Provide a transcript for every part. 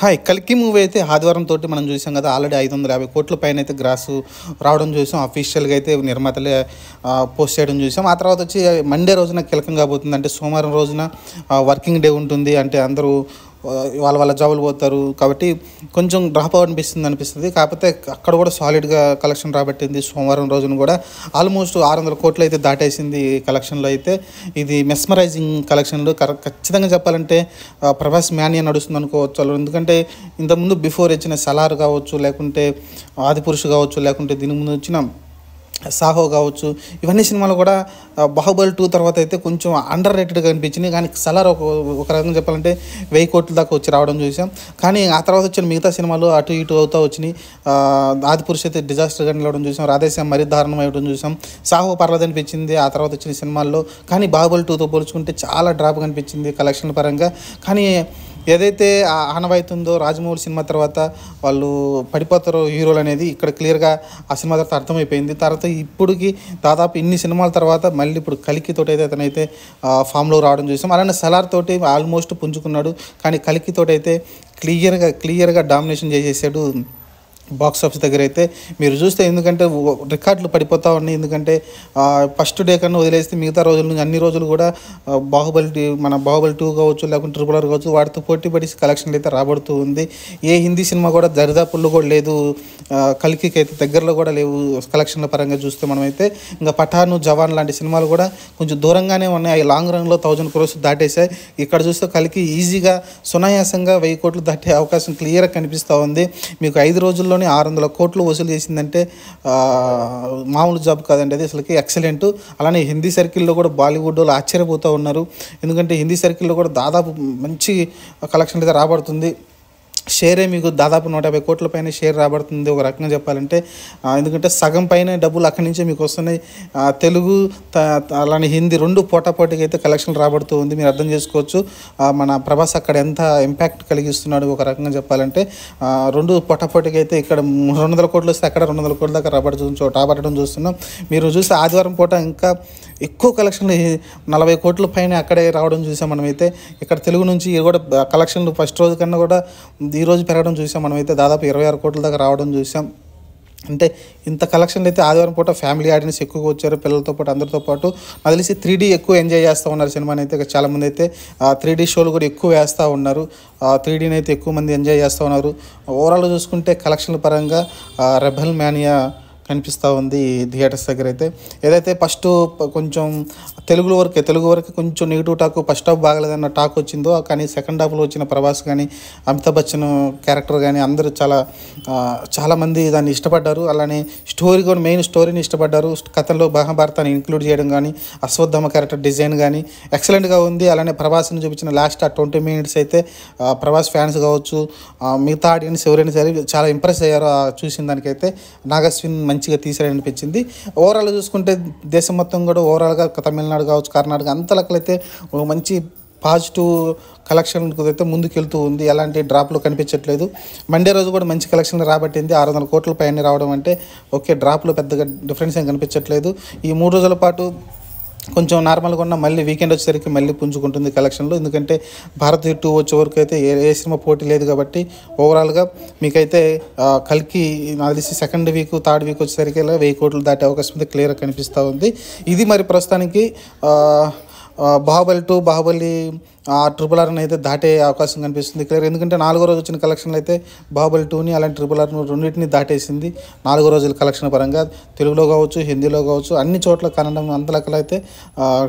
Hi! 'కల్కి' movie అయితే ఆదివారం తోటి మనం చూసాం కదా! ఆల్రెడీ 550 కోట్ల పైనైతే గ్రాసు రావడం చూసాం. అఫీషియల్‌గా అయితే నిర్మాతలే పోస్ట్ చేయడం చూసాం. ఆ తర్వాత వచ్చి మండే రోజున కీలకం కాబోతుంది. అంటే సోమవారం రోజున వర్కింగ్ డే ఉంటుంది. అంటే అందరూ వాళ్ళ జాబులు పోతారు. కాబట్టి కొంచెం డ్రాప్ అనిపిస్తుంది. కాకపోతే అక్కడ కూడా సాలిడ్‌గా కలెక్షన్ రాబట్టింది. సోమవారం రోజున కూడా ఆల్మోస్ట్ 600 కోట్లు అయితే దాటేసింది కలెక్షన్‌లో అయితే. ఇది మెస్మరైజింగ్ కలెక్షన్‌లు ఖచ్చితంగా చెప్పాలంటే ప్రభాస్ మ్యానియా నడుస్తుంది అనుకోవచ్చు. ఎందుకంటే ఇంతకుముందు బిఫోర్ వచ్చిన 'సలార్' కావచ్చు, లేకుంటే 'ఆదిపురుష్' కావచ్చు, లేకుంటే దీని ముందు వచ్చిన 'సాహో' కావచ్చు, ఇవన్నీ సినిమాలు కూడా 'బాహుబలి 2' తర్వాత అయితే కొంచెం అండర్ రేటెడ్గా అనిపించినాయి. కానీ 'సలార్' ఒక రకంగా చెప్పాలంటే 1000 కోట్ల దాకా వచ్చి రావడం చూసాం. కానీ ఆ తర్వాత వచ్చిన మిగతా సినిమాలు అటు ఇటు అవుతా వచ్చినాయి. 'ఆదిపురుష్' అయితే డిజాస్టర్గా నిలవడం చూసాం. 'రాధేశ్యామ్' మరీ దారుణం అవ్వడం చూసాం. 'సాహో' పర్లేదు అనిపించింది ఆ తర్వాత వచ్చిన సినిమాల్లో. కానీ 'బాహుబలి 2'తో పోల్చుకుంటే చాలా డ్రాప్ కనిపించింది కలెక్షన్ల పరంగా. కానీ ఏదైతే ఆనవాయితీ ఉందో రాజమౌళి సినిమా తర్వాత వాళ్ళు పడిపోతారో హీరోలు అనేది ఇక్కడ క్లియర్గా ఆ సినిమా తర్వాత అర్థమైపోయింది. తర్వాత ఇప్పటికి దాదాపు ఇన్ని సినిమాల తర్వాత మళ్ళీ ఇప్పుడు 'కల్కి' తోటి అయితే అతనైతే ఫామ్లో రావడం చూసాం. అలానే 'సలార్' తోటి ఆల్మోస్ట్ పుంజుకున్నాడు. కానీ 'కల్కి' తోటి అయితే క్లియర్గా డామినేషన్ చేసేసాడు బాక్స్ ఆఫీస్ దగ్గర అయితే. మీరు చూస్తే ఎందుకంటే రికార్డులు పడిపోతూ ఉన్నాయి. ఎందుకంటే ఫస్ట్ డే కన్నా వదిలేస్తే మిగతా రోజుల నుంచి అన్ని రోజులు కూడా బాహుబలి 2 కావచ్చు, లేకుంటే 'RRR' కావచ్చు, వాటితో పోటీ పడి కలెక్షన్లు అయితే రాబడుతూ ఉంది. ఏ హిందీ సినిమా కూడా దరిదాపుల్లో కూడా లేదు. 'కల్కికి' అయితే దగ్గరలో కూడా లేవు కలెక్షన్ల పరంగా చూస్తే మనమైతే. ఇంకా 'పఠాన్', 'జవాన్' లాంటి సినిమాలు కూడా కొంచెం దూరంగానే ఉన్నాయి. అవి లాంగ్ రన్లో 1000 crores దాటేశాయి. ఇక్కడ చూస్తే 'కల్కి' ఈజీగా సునాయాసంగా 1000 కోట్లు దాటే అవకాశం క్లియర్గా కనిపిస్తూ ఉంది. మీకు 5 రోజుల్లోనే 600 కోట్లు వసూలు చేసిందంటే మామూలు జాబ్ కాదండి. అది అసలుకి ఎక్సలెంట్. అలానే హిందీ సర్కిల్లో కూడా బాలీవుడ్ వాళ్ళు ఆశ్చర్యపోతూ ఉన్నారు. ఎందుకంటే హిందీ సర్కిల్లో కూడా దాదాపు మంచి కలెక్షన్ అయితే రాబడుతుంది. షేరే మీకు దాదాపు 150 కోట్ల పైన షేర్ రాబడుతుంది ఒక రకంగా చెప్పాలంటే. ఎందుకంటే సగం పైన డబ్బులు అక్కడి నుంచే మీకు వస్తున్నాయి. తెలుగు అలానే హిందీ రెండు పోటాపోటీగా అయితే కలెక్షన్ రాబడుతూ ఉంది. మీరు అర్థం చేసుకోవచ్చు మన ప్రభాస్ అక్కడ ఎంత ఇంపాక్ట్ కలిగిస్తున్నాడు ఒక రకంగా చెప్పాలంటే. రెండు పోటాపోటీగా అయితే ఇక్కడ 200 కోట్లు వస్తే అక్కడ 200 కోట్ల దాకా రాబట్టడం చూస్తున్నాం. మీరు చూస్తే ఆదివారం పూట ఇంకా ఎక్కువ కలెక్షన్లు 40 కోట్ల పైన అక్కడే రావడం చూసాం మనమైతే. ఇక్కడ తెలుగు నుంచి కూడా కలెక్షన్లు ఫస్ట్ రోజు కన్నా కూడా ఈరోజు పెరగడం చూసాం మనమైతే. దాదాపు 26 కోట్ల దాకా రావడం చూసాం. అంటే ఇంత కలెక్షన్లు అయితే ఆదివారం పూట ఫ్యామిలీ ఆడియన్స్ ఎక్కువగా వచ్చారు. పిల్లలతో పాటు అందరితో పాటు నాకు తెలిసి 3D ఎక్కువ ఎంజాయ్ చేస్తూ ఉన్నారు సినిమాని అయితే. చాలామంది అయితే 3D షోలు కూడా ఎక్కువ వేస్తూ ఉన్నారు. 3Dని అయితే ఎక్కువ మంది ఎంజాయ్ చేస్తూ ఉన్నారు. ఓవరాల్గా చూసుకుంటే కలెక్షన్ల పరంగా రెబెల్ మ్యానియా కనిపిస్తూ ఉంది థియేటర్స్ దగ్గర అయితే. ఏదైతే ఫస్ట్ కొంచెం తెలుగు వరకు కొంచెం నెగిటివ్ టాక్, ఫస్ట్ హాఫ్ బాగలేదన్న టాక్ వచ్చిందో, కానీ సెకండ్ హాఫ్లో వచ్చిన ప్రభాస్ కానీ అమితాబ్ బచ్చన్ క్యారెక్టర్ కానీ అందరూ చాలామంది దాన్ని ఇష్టపడ్డారు. అలానే స్టోరీ కూడా మెయిన్ స్టోరీని ఇష్టపడ్డారు. కథలో మహాభారతాన్ని ఇంక్లూడ్ చేయడం కానీ, అశ్వత్థామ క్యారెక్టర్ డిజైన్ కానీ ఎక్సలెంట్గా ఉంది. అలానే ప్రభాస్ని చూపించిన లాస్ట్ 20 minutes అయితే ప్రభాస్ ఫ్యాన్స్ కావచ్చు, మిగతా ఆడియన్స్ ఎవరైనా సరే చాలా ఇంప్రెస్ అయ్యారు చూసిన దానికైతే. నాగస్విన్ మంచిగా తీసారనిపించింది. ఓవరాల్గా చూసుకుంటే దేశం మొత్తం కూడా ఓవరాల్గా తమిళనాడు కావచ్చు, కర్ణాటక అంతలకైతే మంచి పాజిటివ్ కలెక్షన్ అయితే ముందుకెళ్తూ ఉంది. ఎలాంటి డ్రాప్లు కనిపించట్లేదు. మండే రోజు కూడా మంచి కలెక్షన్ రాబట్టింది. 600 కోట్ల పైన రావడం అంటే ఓకే, డ్రాప్లో పెద్దగా డిఫరెన్స్ ఏం కనిపించట్లేదు. ఈ 3 రోజుల పాటు కొంచెం నార్మల్గా ఉన్న మళ్ళీ వీకెండ్ వచ్చేసరికి మళ్ళీ పుంజుకుంటుంది కలెక్షన్లో. ఎందుకంటే భారత్ 2 వచ్చే వరకు అయితే ఏ సినిమా పోటీ లేదు కాబట్టి ఓవరాల్గా మీకైతే 'కల్కి' నాకు తెలిసి సెకండ్ వీక్, థర్డ్ వీక్ వచ్చేసరికి 1000 కోట్లు దాటే అవకాశం అయితే క్లియర్గా కనిపిస్తూ ఉంది. ఇది మరి ప్రస్తుతానికి 'బాహుబలి 2 అయితే దాటే అవకాశం కనిపిస్తుంది క్లియర్. ఎందుకంటే 4వ రోజు వచ్చిన కలెక్షన్లు అయితే 'బాహుబలి 2'ని అలాంటి 'RRR' రెండింటిని దాటేసింది 4 రోజుల కలెక్షన్ పరంగా. తెలుగులో కావచ్చు, హిందీలో కావచ్చు, అన్ని చోట్ల కన్నడం అంతలకలు అయితే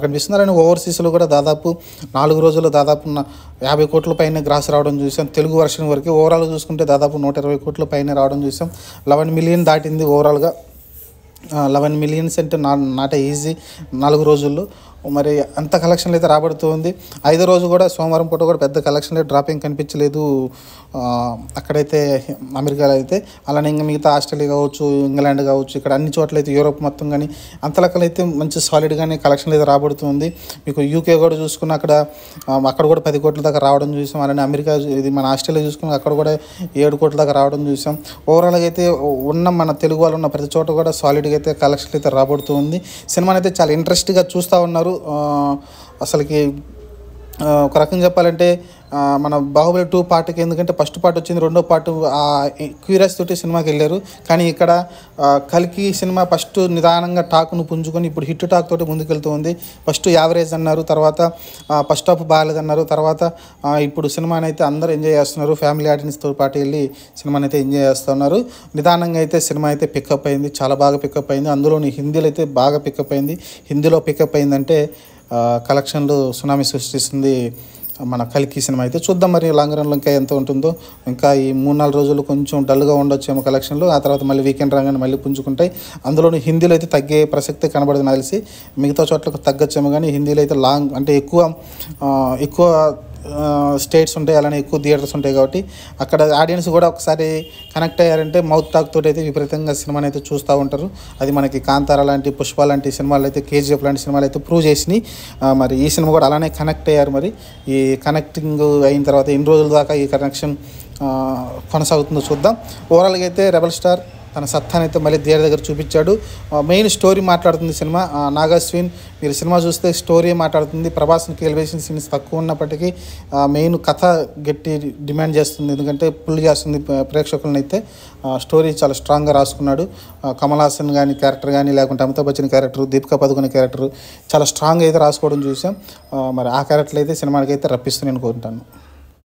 కనిపిస్తుంది. అలానే ఓవర్సీస్లో కూడా దాదాపు 4 రోజుల్లో దాదాపు 50 కోట్ల పైన గ్రాస్ రావడం చూసాం తెలుగు వర్షన్ వరకు. ఓవరాల్గా చూసుకుంటే దాదాపు 120 కోట్ల పైన రావడం చూసాం. 11 మిలియన్ దాటింది ఓవరాల్గా. 11 మిలియన్స్ అంటే నాట్ ఈజీ 4 రోజుల్లో. మరి అంత కలెక్షన్లు అయితే రాబడుతూ ఉంది. 5వ రోజు కూడా సోమవారం పూట కూడా పెద్ద కలెక్షన్లు డ్రాపింగ్ కనిపించలేదు అక్కడైతే అమెరికాలో అయితే. అలానే ఇంకా మిగతా ఆస్ట్రేలియా కావచ్చు, ఇంగ్లాండ్ కావచ్చు, ఇక్కడ అన్ని చోట్ల అయితే యూరోప్ మొత్తం కానీ అంతలకలు అయితే మంచి సాలిడ్గానే కలెక్షన్లు అయితే రాబడుతుంది. మీకు యూకే కూడా చూసుకున్న అక్కడ కూడా 10 కోట్ల దాకా రావడం చూసాం. అలానే అమెరికా ఇది మన ఆస్ట్రేలియా చూసుకున్న అక్కడ కూడా 7 కోట్ల దాకా రావడం చూసాం. ఓవరాల్గా అయితే మన తెలుగు వాళ్ళు ఉన్న ప్రతి చోట కూడా సాలిడ్గా అయితే కలెక్షన్లు అయితే రాబడుతూ ఉంది. సినిమాని అయితే చాలా ఇంట్రెస్ట్గా చూస్తూ ఉన్నారు. అసలుకి ఒక రకంగా చెప్పాలంటే మన 'బాహుబలి 2' పార్ట్‌కి ఎందుకంటే ఫస్ట్ పార్ట్ వచ్చింది, రెండో పార్ట్ క్యూరియాసిటీ తోటి సినిమాకి వెళ్ళారు. కానీ ఇక్కడ 'కల్కి' సినిమా ఫస్ట్ నిదానంగా టాక్‌ను పుంజుకొని ఇప్పుడు హిట్ టాక్ తోటి ముందుకెళ్తూ ఉంది. ఫస్ట్ యావరేజ్ అన్నారు, తర్వాత ఫస్ట్ హాఫ్ బాగాలేదన్నారు, తర్వాత ఇప్పుడు సినిమానైతే అందరూ ఎంజాయ్ చేస్తున్నారు. ఫ్యామిలీ ఆడియన్స్‌తో పాటు వెళ్ళి సినిమానైతే ఎంజాయ్ చేస్తున్నారు. నిదానంగా అయితే సినిమా అయితే పికప్ అయింది, చాలా బాగా పికప్ అయింది. అందులోని హిందీలో అయితే బాగా పికప్ అయింది. హిందీలో పికప్ అయిందంటే కలెక్షన్లు సునామీ సృష్టిస్తుంది మన 'కల్కి' సినిమా అయితే. చూద్దాం మరి లాంగ్ రన్‌లో ఇంకా ఎంత ఉంటుందో. ఇంకా ఈ 3-4 రోజులు కొంచెం డల్‌గా ఉండొచ్చేమో కలెక్షన్లు. ఆ తర్వాత మళ్ళీ వీకెండ్ రాగానే మళ్ళీ పుంజుకుంటాయి. అందులోని హిందీలో అయితే తగ్గే ప్రసక్తే కనబడదు నాకు తెలిసి. మిగతా చోట్లకు తగ్గొచ్చేమో కానీ హిందీలో అయితే లాంగ్ అంటే ఎక్కువ స్టేట్స్ ఉంటాయి, అలానే ఎక్కువ థియేటర్స్ ఉంటాయి కాబట్టి అక్కడ ఆడియన్స్ కూడా ఒకసారి కనెక్ట్ అయ్యారంటే మౌత్ టాక్ తోటి అయితే విపరీతంగా సినిమాని అయితే చూస్తూ ఉంటారు. అది మనకి 'కాంతార' లాంటి, 'పుష్ప' లాంటి సినిమాలు అయితే, 'కేజీఎఫ్' లాంటి సినిమాలు అయితే ప్రూవ్ చేసినాయి. మరి ఈ సినిమా కూడా అలానే కనెక్ట్ అయ్యారు. మరి ఈ కనెక్టింగ్ అయిన తర్వాత ఎన్ని రోజుల దాకా ఈ కనెక్షన్ కొనసాగుతుందో చూద్దాం. ఓవరాల్గా అయితే రెబల్ స్టార్ తన సత్తాని అయితే మళ్ళీ థియేటర్ దగ్గర చూపించాడు. మెయిన్ స్టోరీ మాట్లాడుతుంది సినిమా. నాగాశ్విన్ మీరు సినిమా చూస్తే స్టోరీ మాట్లాడుతుంది. ప్రభాస్కి ఎలివేషన్ సీన్స్ తక్కువ ఉన్నప్పటికీ మెయిన్ కథ గట్టి డిమాండ్ చేస్తుంది, ఎందుకంటే పుల్ చేస్తుంది ప్రేక్షకులను. అయితే స్టోరీ చాలా స్ట్రాంగ్గా రాసుకున్నాడు. కమల్ హాసన్ కానీ క్యారెక్టర్ కానీ, లేకుంటే అమితాబ్ బచ్చన్ క్యారెక్టర్, దీపికా పదుకొనే క్యారెక్టర్ చాలా స్ట్రాంగ్ అయితే రాసుకోవడం చూసాం. మరి ఆ క్యారెక్టర్లు అయితే సినిమాకి అయితే రప్పిస్తూ నేను కోరుకుంటాను.